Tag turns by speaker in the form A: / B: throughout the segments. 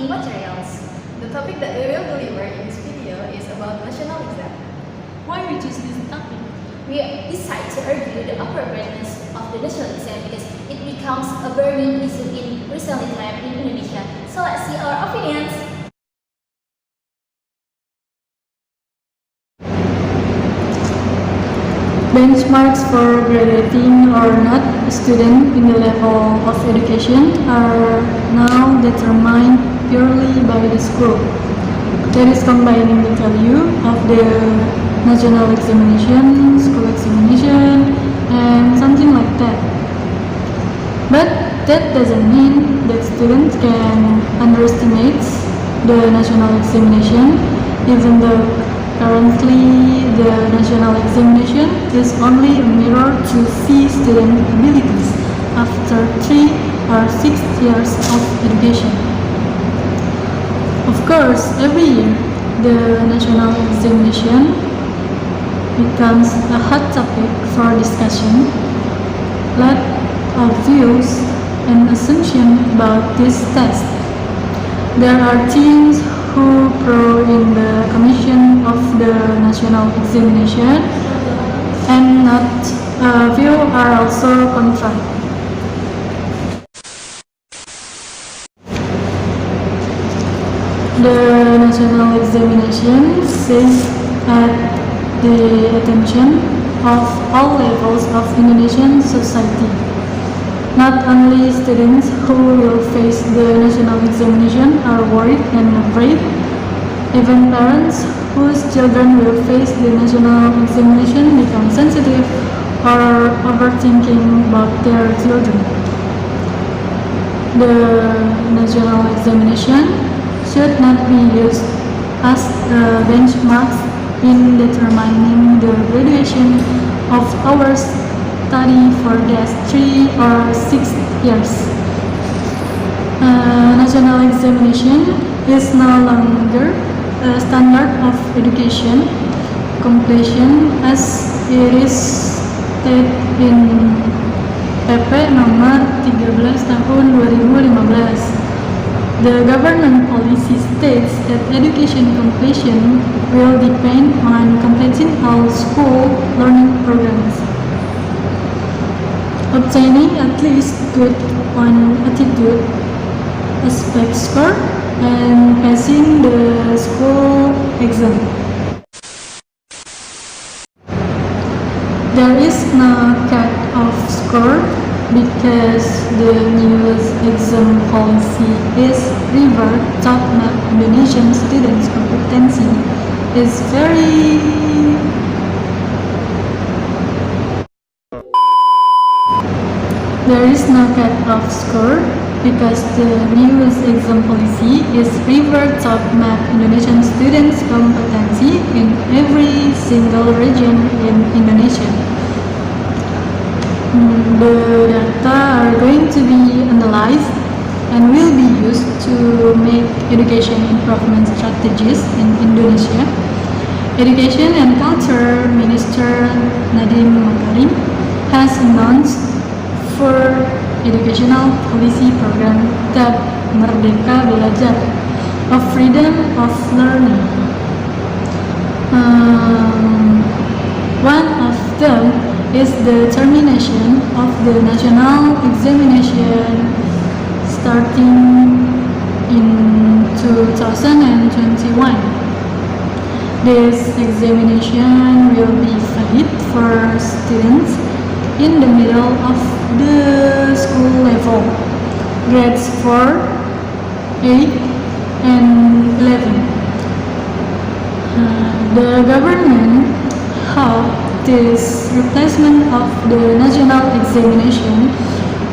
A: reading materials. The topic that we will deliver in this video is about national exam.
B: Why we choose this topic?
A: We decide to argue the appropriateness of the national exam because it becomes a burning issue in recent time in Indonesia. So let's see our opinions.
B: Benchmarks for graduating or not a student in the level of education are now determined purely by the school. That is combining the value of the national examination, school examination, and something like that. But that doesn't mean that students can underestimate the national examination, even though currently the national examination is only a mirror to see student abilities after 3 or 6 years of education. Of course, every year the national examination becomes a hot topic for discussion. Lot of views and assumptions about this test. There are teams who pro in the commission of the national examination, and not a few are also contra. The national examination is at the attention of all levels of Indonesian society. Not only students who will face the national examination are worried and afraid, even parents whose children will face the national examination become sensitive or overthinking about their children. The national examination should not be used as a benchmark in determining the graduation of our study for the 3 or 6 years. National examination is no longer a standard of education completion as it is stated in PP nomor 13 tahun 2015. The government policy states that education completion will depend on completing all school learning programs, obtaining at least good on aptitude aspect score, and passing the school exam. There is no cut-off score because the newest exam policy is revert top map Indonesian students' competency is very There is no cut-off score because the newest exam policy is revert top map Indonesian students' competency in every single region in Indonesia. The data are going to be analyzed and will be used to make education improvement strategies in Indonesia. Education and Culture Minister Nadiem Makariem has announced for educational policy program that Merdeka Belajar, of freedom of learning. One of them is the termination of the national examination starting in 2021. This examination will be valid for students in the middle of the school level, grades 4, 8, and 11. The government hopes this replacement of the national examination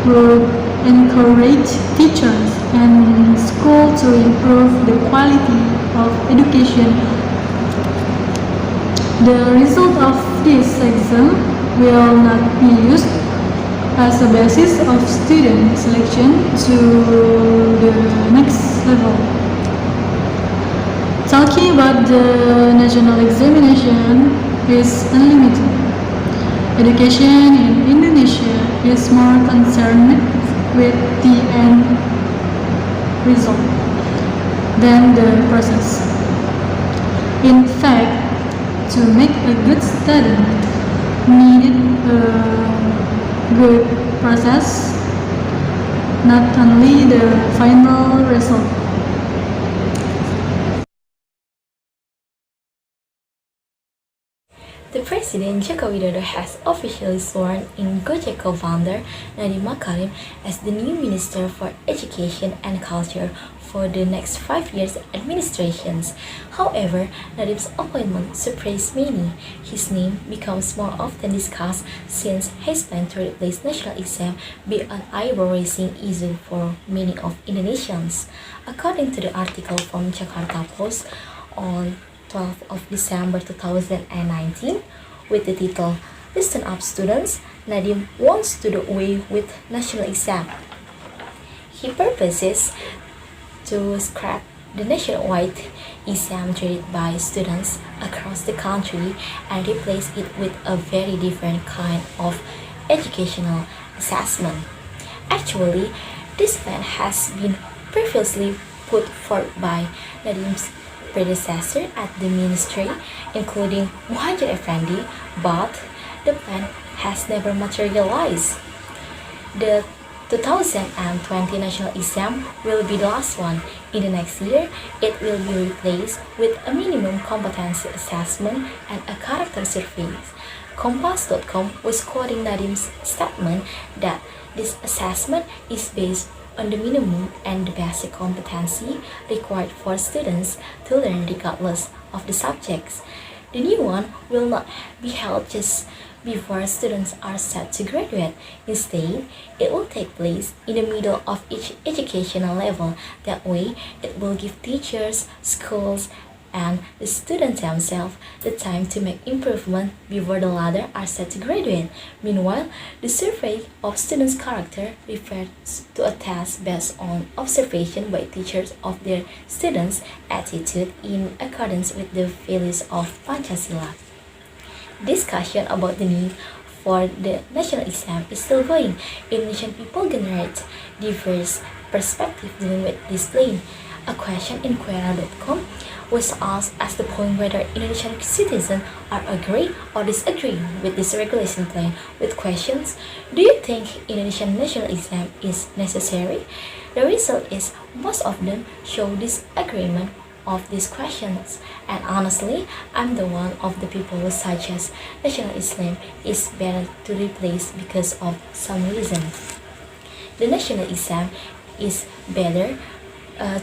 B: will encourage teachers and schools to improve the quality of education. The result of this exam will not be used as a basis of student selection to the next level. Talking about the national examination is unlimited. Education in Indonesia is more concerned with the end result. than the process. In fact, to make a good student needed a good process, not only the final result.
C: The President Joko Widodo has officially sworn in Gojek co-founder Nadiem Makariem as the new Minister for Education and Culture for the next 5 years administrations. However, Nadiem's appointment surprised many. His name becomes more often discussed since his plan to replace national exam be an eyebrow-raising issue for many of Indonesians. According to the article from Jakarta Post on 12th of December 2019 with the title Listen Up Students, Nadiem wants to do away with national exam. He purposes to scrap the nationwide exam dreaded by students across the country and replace it with a very different kind of educational assessment. Actually, this plan has been previously put forth by Nadiem's predecessor at the ministry, including Muhajir Effendi, but the plan has never materialized. The 2020 national exam will be the last one. In the next year, it will be replaced with a minimum competency assessment and a character survey. Compass.com was quoting Nadiem's statement that this assessment is based on the minimum and the basic competency required for students to learn regardless of the subjects. The new one will not be held just before students are set to graduate. Instead, it will take place in the middle of each educational level. That way, it will give teachers, schools, and the students themselves the time to make improvement before the latter are set to graduate. Meanwhile, the survey of students' character refers to a test based on observation by teachers of their students' attitude in accordance with the values of Pancasila. Discussion about the need for the national exam is still going. Indonesian people generate diverse perspectives dealing with this claim. A question in Quora.com was asked as the point whether Indonesian citizens are agree or disagree with this regulation plan with questions, do you think Indonesian national exam is necessary? The result is most of them show disagreement of these questions, and honestly, I'm the one of the people who suggest national exam is better to replace because of some reason. The national exam is better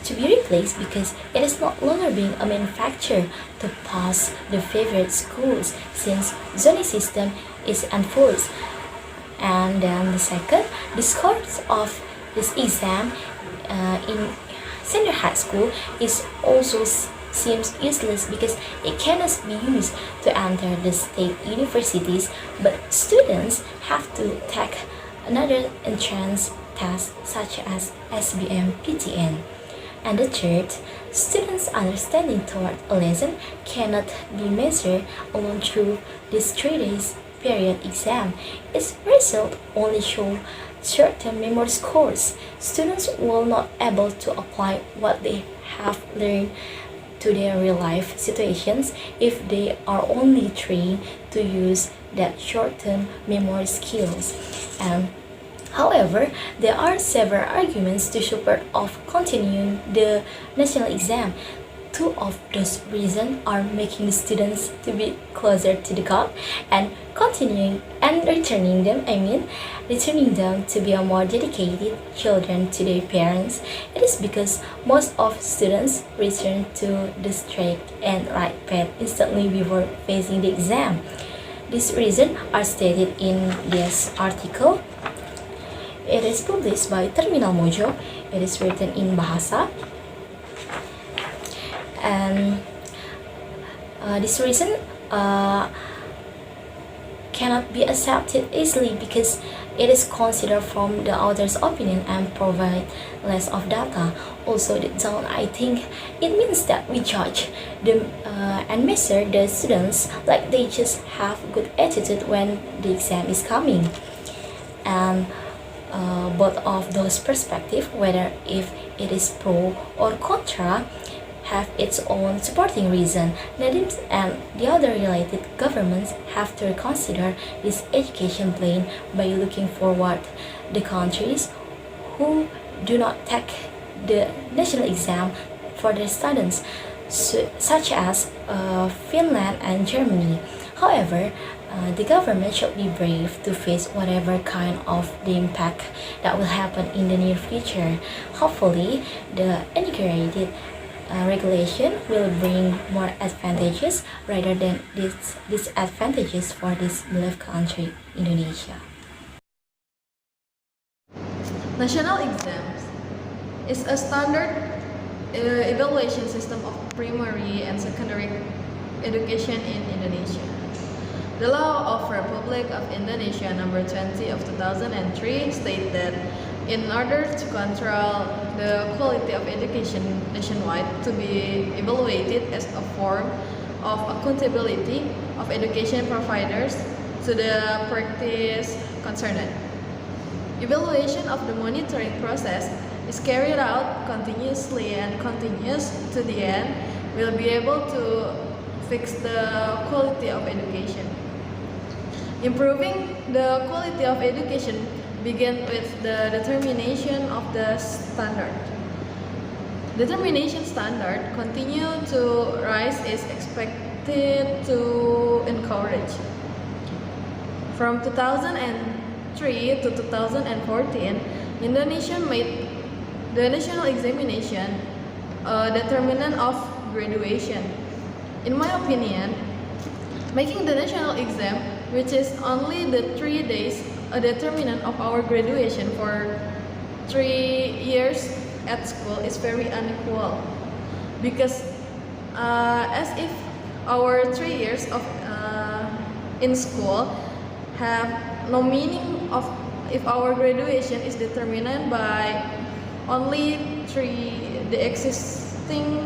C: to be replaced because it is no longer being a manufacturer to pass the favorite schools since zoning system is enforced. And then the second, the scores of this exam in senior high school is also seems useless because it cannot be used to enter the state universities, but students have to take another entrance test such as SBM PTN. And the third, students' understanding toward a lesson cannot be measured alone through this 3 days period exam. Its result only show short-term memory scores. Students will not able to apply what they have learned to their real-life situations if they are only trained to use that short-term memory skills. And however, there are several arguments to support of continuing the national exam. Two of those reasons are making the students to be closer to the God and returning them to be a more dedicated children to their parents. It is because most of students return to the straight and right path instantly before facing the exam. These reasons are stated in this article. It is published by Terminal Mojo. It is written in Bahasa. And this reason cannot be accepted easily because it is considered from the author's opinion and provide less of data. Also, I think it means that we judge them and measure the students like they just have good attitude when the exam is coming. And both of those perspectives, whether if it is pro or contra, have its own supporting reason. Nadiem and the other related governments have to reconsider this education plan by looking forward. The countries who do not take the national exam for their students, such as Finland and Germany. However, the government should be brave to face whatever kind of the impact that will happen in the near future. Hopefully, the integrated regulation will bring more advantages rather than disadvantages for this beloved country, Indonesia.
D: National exams is a standard evaluation system of primary and secondary education in Indonesia. The law of Republic of Indonesia number 20 of 2003 states that in order to control the quality of education nationwide to be evaluated as a form of accountability of education providers to the practice concerned. Evaluation of the monitoring process is carried out continuously and continuous to the end will be able to fix the quality of education. Improving the quality of education begins with the determination of the standard. Determination standard continue to rise is expected to encourage. From 2003 to 2014, Indonesia made the national examination a determinant of graduation. In my opinion, making the national exam, which is only the 3 days, a determinant of our graduation for 3 years at school is very unequal. Because as if our 3 years of in school have no meaning of if our graduation is determined by only the existing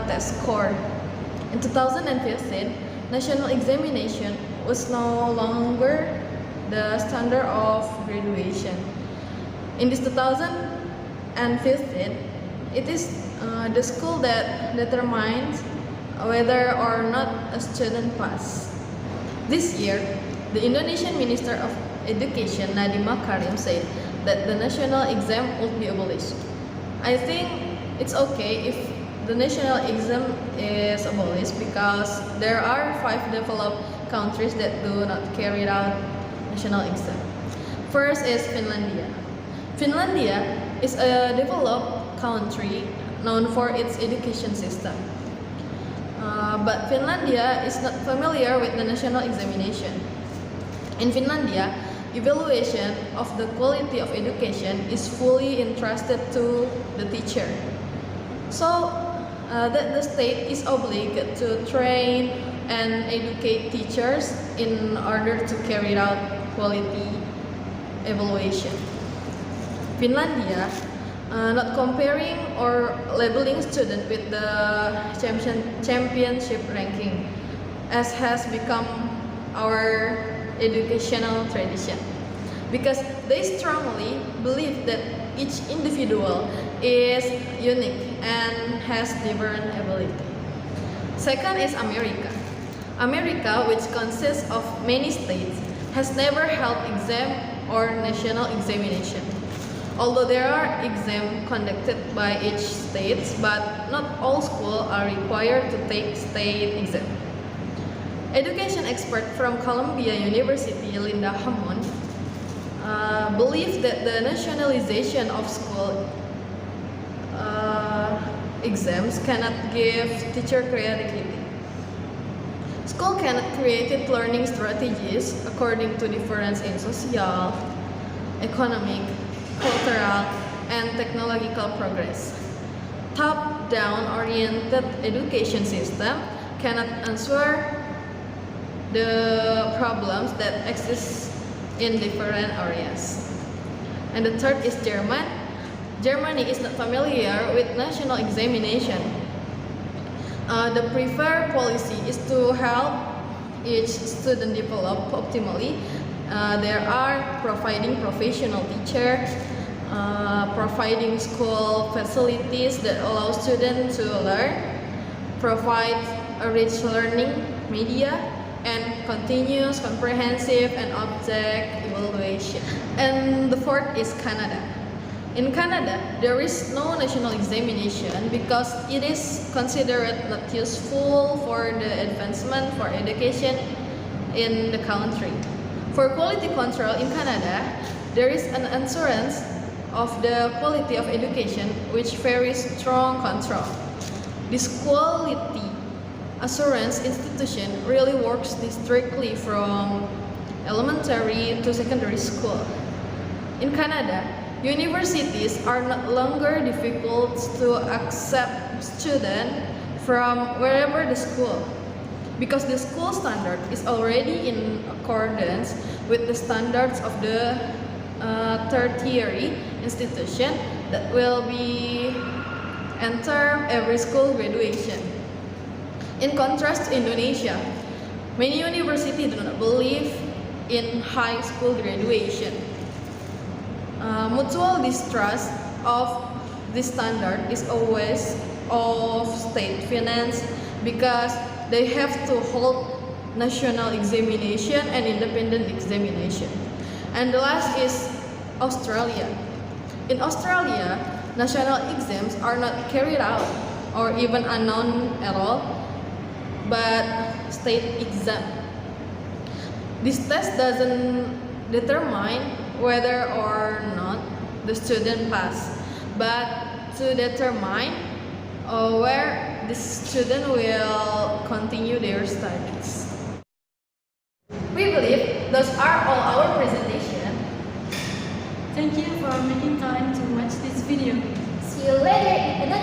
D: test score. In 2015, national examination was no longer the standard of graduation. In this 2015, it is the school that determines whether or not a student pass. This year, the Indonesian Minister of Education, Nadiem Makariem, said that the national exam would be abolished. I think it's okay if the national exam is abolished because there are 5 developed countries that do not carry out national exam. First is Finlandia. Finlandia is a developed country known for its education system. But Finlandia is not familiar with the national examination. In Finlandia, evaluation of the quality of education is fully entrusted to the teacher. So that the state is obliged to train and educate teachers in order to carry out quality evaluation. Finlandia, not comparing or labeling students with the championship ranking, as has become our educational tradition, because they strongly believe that each individual is unique and has different ability. Second is America. America, which consists of many states, has never held exam or national examination. Although there are exams conducted by each state, but not all schools are required to take state exam. Education expert from Columbia University, Linda Hammond, believes that the nationalization of school exams cannot give teacher creativity. School cannot create learning strategies according to difference in social, economic, cultural, and technological progress. Top-down oriented education system cannot answer the problems that exist in different areas. And the third is Germany. Germany is not familiar with national examination. The preferred policy is to help each student develop optimally. There are providing professional teachers, providing school facilities that allow students to learn, provide a rich learning media, and continuous, comprehensive, and object evaluation. And the fourth is Canada. In Canada, there is no national examination because it is considered not useful for the advancement for education in the country. For quality control in Canada, there is an assurance of the quality of education which very strong control. This quality assurance institution really works strictly from elementary to secondary school. In Canada, universities are no longer difficult to accept students from wherever the school, because the school standard is already in accordance with the standards of the tertiary institution that will be enter every school graduation. In contrast to Indonesia, many universities do not believe in high school graduation. Mutual distrust of this standard is always of state finance because they have to hold national examination and independent examination. And the last is Australia. In Australia, national exams are not carried out or even unknown at all, but state exam. This test doesn't determine whether or not the student pass, but to determine where the student will continue their studies. We believe those are all our presentation.
B: Thank you for making time to watch this video.
A: See you later in another